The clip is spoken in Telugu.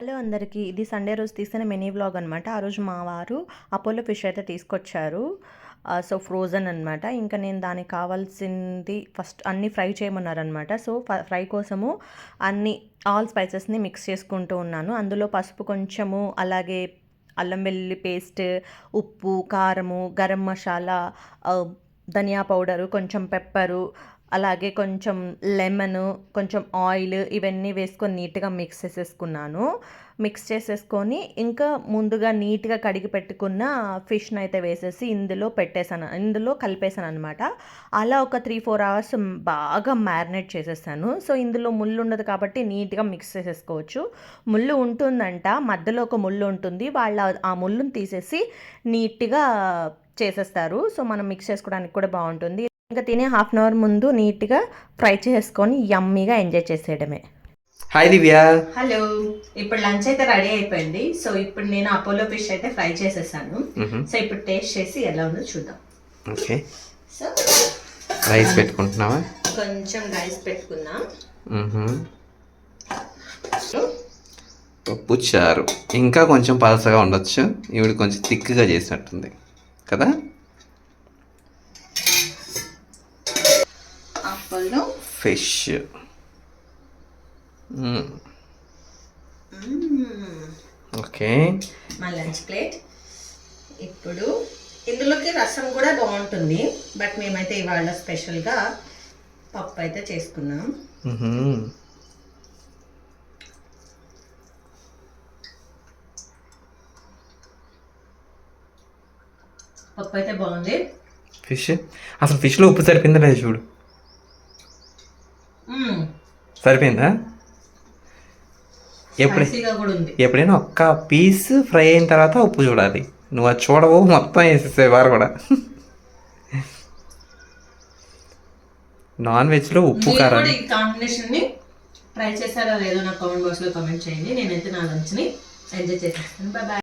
హలో అందరికీ. ఇది సండే రోజు తీసిన మినీ వ్లాగ్ అనమాట. ఆ రోజు మా వారు అపోలో ఫిష్ అయితే తీసుకొచ్చారు. సో ఫ్రోజన్ అనమాట. ఇంకా నేను దానికి కావాల్సింది ఫస్ట్ అన్నీ ఫ్రై చేయమన్నారనమాట. సో ఫ్రై కోసము ఆల్ స్పైసెస్ని మిక్స్ చేసుకుంటూ ఉన్నాను. అందులో పసుపు కొంచెము, అలాగే అల్లం వెల్లుల్లి పేస్ట్, ఉప్పు, కారము, గరం మసాలా, ధనియా పౌడరు, కొంచెం పెప్పరు, అలాగే కొంచెం లెమను, కొంచెం ఆయిల్ ఇవన్నీ వేసుకొని నీట్గా మిక్స్ చేసేసుకొని ఇంకా ముందుగా నీట్గా కడిగి పెట్టుకున్న ఫిష్ని అయితే వేసేసి ఇందులో కలిపేసాను అనమాట. అలా ఒక 3-4 అవర్స్ బాగా మ్యారినేట్ చేసేసాను. సో ఇందులో ముళ్ళు ఉండదు కాబట్టి నీట్గా మిక్స్ చేసేసుకోవచ్చు. ముళ్ళు ఉంటుందంట, మధ్యలో ఒక ముళ్ళు ఉంటుంది, ఆ ముళ్ళుని తీసేసి నీట్గా చేసేస్తారు. సో మనం మిక్స్ చేసుకోవడానికి కూడా బాగుంటుంది. ఇంకా తినే హాఫ్ అన్ అవర్ ముందు నీట్గా ఫ్రై చేసుకొని యమ్మీగా ఎంజాయ్ చేసేయడమే. హాయ్ దివ్య. హలో. ఇప్పుడు లంచ్ అయితే రెడీ అయిపోయింది. సో ఇప్పుడు నేను అపోలో ఫిష్ అయితే ఫ్రై చేసేసాను. సో ఇప్పుడు టేస్ట్ చేసి ఎలా ఉందో చూద్దాం. ఓకే. సో రైస్ పెట్టుకుంటున్నావా? కొంచెం రైస్ పెట్టుకున్నా. పప్పు చారు ఇంకా కొంచెం పలసగా ఉండొచ్చు, ఇవిడ కొంచెం థిక్గా చేసినట్టుంది కదా. Apollo fish. ఓకే. మా లంచ్ ప్లేట్. ఇప్పుడు ఇందులోకి రసం కూడా బాగుంటుంది, బట్ మేమైతే ఇవాళ స్పెషల్గా పప్పు అయితే చేసుకున్నాం. పప్పు అయితే బాగుంది. ఫిష్ అసలు ఫిష్లో ఉప్పు సరిపోయిందా లేదు చూడు. సరిపోయిందా? ఎప్పుడైనా ఒక్క పీస్ ఫ్రై అయిన తర్వాత ఉప్పు చూడాలి. నువ్వు అది చూడవు, మొత్తం వేసేసే వారు కూడా. నాన్ వెజ్లో ఉప్పు కారం కాంబినేషన్ని ట్రై చేశారా లేదో నాకు కామెంట్ బాక్స్లో కామెంట్ చేయండి. నేనైతే నా లంచ్ని ఎంజాయ్ చేసేస్తాను. Bye bye.